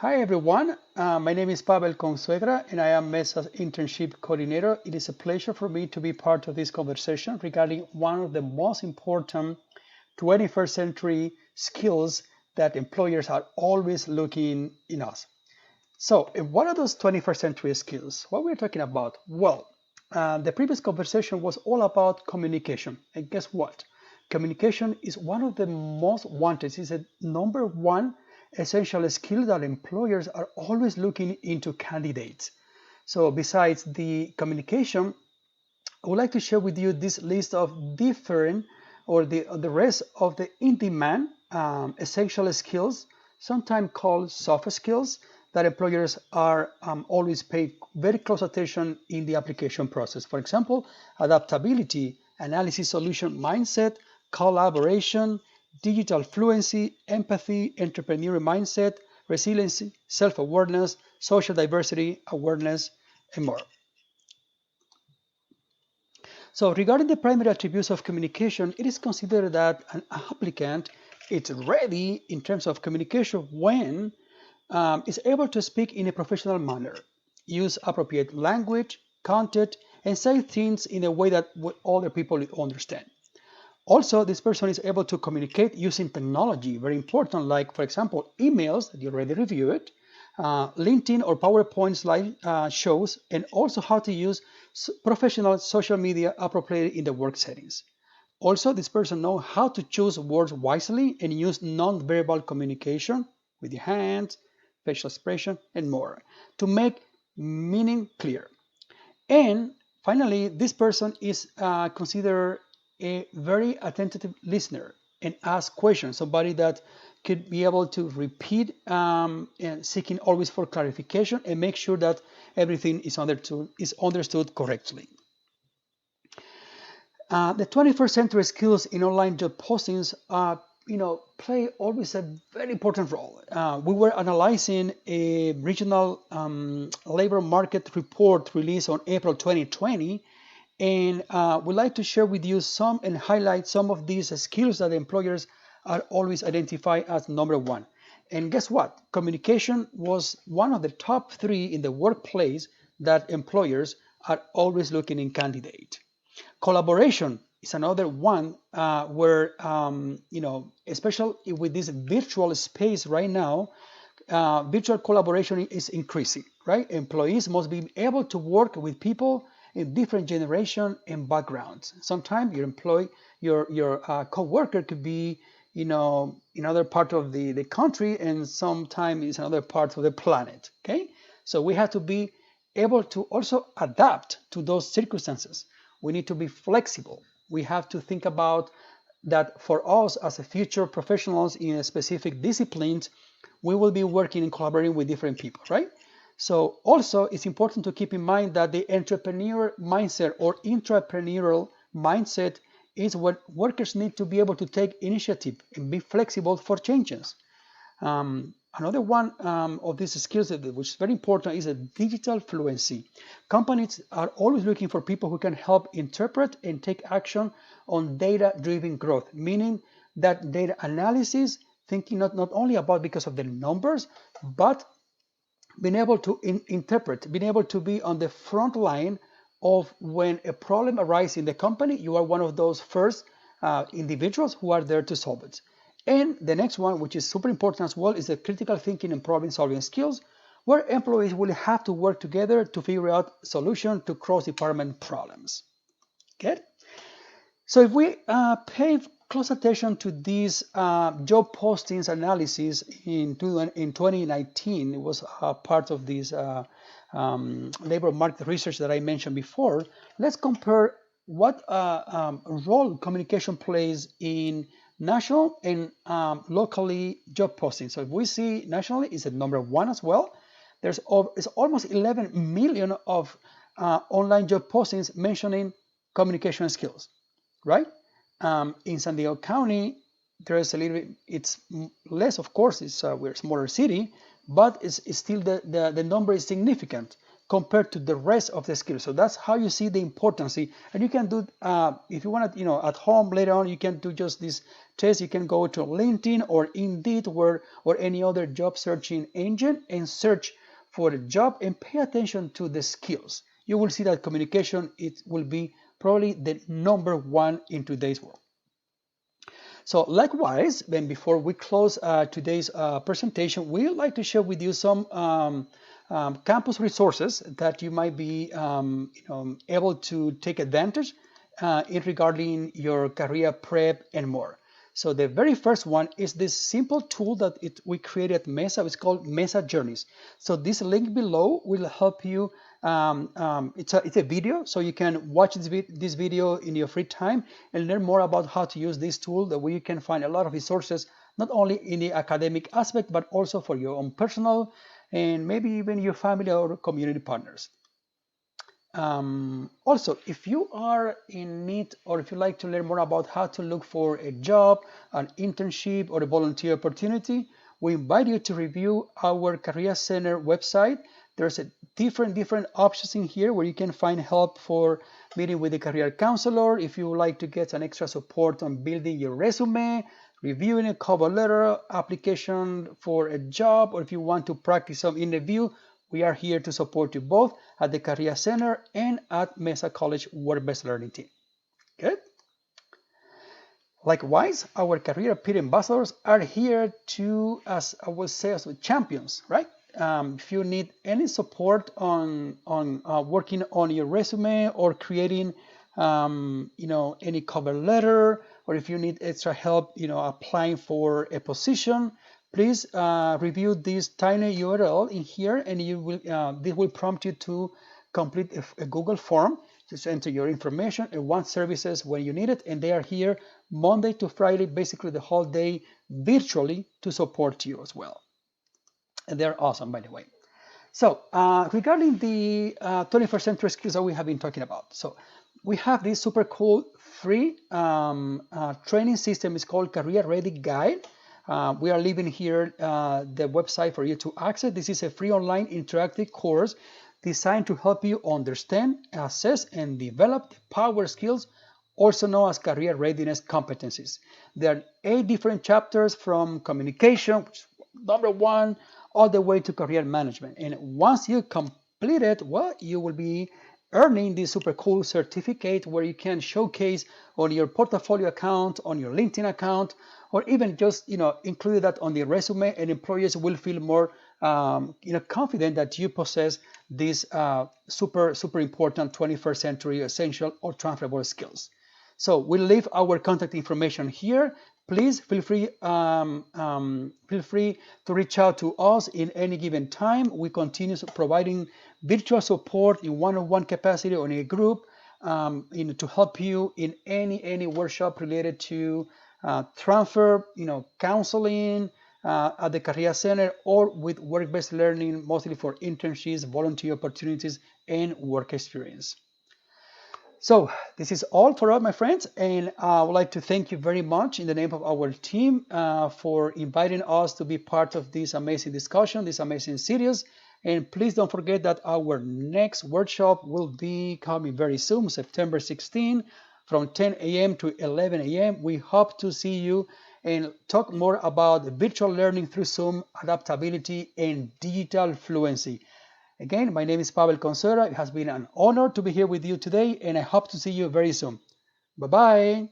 Hi everyone, my name is Pavel Consuegra and I am Mesa's internship coordinator. It is a pleasure for me to be part of this conversation regarding one of the most important 21st century skills that employers are always looking in us. So, what are those 21st century skills? What we're talking about? Well, the previous conversation was all about communication. And guess what? Communication is one of the most wanted. It's a number one essential skill that employers are always looking into candidates. So, besides the communication, I would like to share with you this list of different or the rest of the in-demand essential skills, sometimes called soft skills, that employers are always pay very close attention in the application process. For example, adaptability, analysis solution mindset, collaboration, digital fluency, empathy, entrepreneurial mindset, resiliency, self-awareness, social diversity, awareness, and more. So regarding the primary attributes of communication, it is considered that an applicant is ready in terms of communication when is able to speak in a professional manner, use appropriate language, content, and say things in a way that other people understand. Also, this person is able to communicate using technology, very important, like, for example, emails that you already reviewed, LinkedIn or PowerPoint slide shows, and also how to use professional social media appropriately in the work settings. Also, this person knows how to choose words wisely and use non-verbal communication with the hands, facial expression, and more to make meaning clear. And finally, this person is considered a very attentive listener and ask questions, somebody that could be able to repeat and seeking always for clarification and make sure that everything is understood correctly. The 21st century skills in online job postings play always a very important role. We were analyzing a regional labor market report released on April 2020, and we'd like to share with you some and highlight some of these skills that employers are always identify as number one. And guess what? Communication was one of the top three in the workplace that employers are always looking in candidate. Collaboration is another one where, especially with this virtual space right now, virtual collaboration is increasing, right? Employees must be able to work with people in different generation and backgrounds. Sometimes your coworker could be, in other part of the country, and sometimes it's another part of the planet. Okay, so we have to be able to also adapt to those circumstances. We need to be flexible. We have to think about that for us as a future professionals in a specific disciplines, we will be working and collaborating with different people, right? So also it's important to keep in mind that the entrepreneur mindset or intrapreneurial mindset is what workers need to be able to take initiative and be flexible for changes. Another one of these skills which is very important is a digital fluency. Companies are always looking for people who can help interpret and take action on data-driven growth, meaning that data analysis, thinking not only about because of the numbers, but being able to interpret, being able to be on the front line of when a problem arises in the company, you are one of those first individuals who are there to solve it. And the next one, which is super important as well, is the critical thinking and problem solving skills, where employees will have to work together to figure out solutions to cross-department problems. Okay? So if we pay close attention to these job postings analysis in 2019, it was part of this labor market research that I mentioned before. Let's compare what role communication plays in national and locally job postings. So if we see nationally, it's at number one as well. It's almost 11 million of online job postings mentioning communication skills, right? In San Diego County, there's a little bit, it's less, of course, we're a smaller city, but it's still the number is significant. compared to the rest of the skills. So that's how you see the importance. And you can do, if you want to, at home later on, you can do just this test. You can go to LinkedIn or Indeed or any other job searching engine and search for a job and pay attention to the skills. You will see that communication, it will be probably the number one in today's world. So likewise, then before we close today's presentation, we would like to share with you some campus resources that you might be able to take advantage in regarding your career prep and more. So the very first one is this simple tool that we created at Mesa. It's called Mesa Journeys. So this link below will help you. It's a video, so you can watch this video in your free time and learn more about how to use this tool. That way you can find a lot of resources, not only in the academic aspect, but also for your own personal and maybe even your family or community partners. Also, if you are in need or if you like to learn more about how to look for a job, an internship, or a volunteer opportunity, we invite you to review our Career Center website. There's a different options in here where you can find help for meeting with a career counselor. If you would like to get an extra support on building your resume, reviewing a cover letter, application for a job, or if you want to practice some interview, we are here to support you both at the Career Center and at Mesa College Work-Based Learning team. Good. Likewise, our career peer ambassadors are here to, as I will say, as champions, right? If you need any support on working on your resume or creating, any cover letter, or if you need extra help, applying for a position, please review this tiny URL in here, and you will this will prompt you to complete a Google form. Just enter your information and want services when you need it, and they are here Monday to Friday, basically the whole day, virtually to support you as well. And they're awesome, by the way. So regarding the 21st century skills that we have been talking about, so we have this super cool free training system. It's called Career Ready Guide. We are leaving here the website for you to access. This is a free online interactive course designed to help you understand, assess, and develop the power skills, also known as career readiness competencies. There are 8 different chapters from communication, which is number 1, all the way to career management. And once you complete it, well, you will be earning this super cool certificate where you can showcase on your portfolio account, on your LinkedIn account, or even just include that on the resume, and employers will feel more confident that you possess these super important 21st century essential or transferable skills. So we'll leave our contact information here. Please feel free to reach out to us in any given time. We continue providing virtual support in one-on-one capacity or in a group to help you in any workshop related to transfer, counseling at the Career Center or with work-based learning, mostly for internships, volunteer opportunities, and work experience. So this is all for us, my friends, and I would like to thank you very much in the name of our team for inviting us to be part of this amazing discussion, this amazing series. And please don't forget that our next workshop will be coming very soon, September 16, from 10 a.m. to 11 a.m. We hope to see you and talk more about virtual learning through Zoom, adaptability, and digital fluency. Again, my name is Pavel Consera. It has been an honor to be here with you today, and I hope to see you very soon. Bye-bye.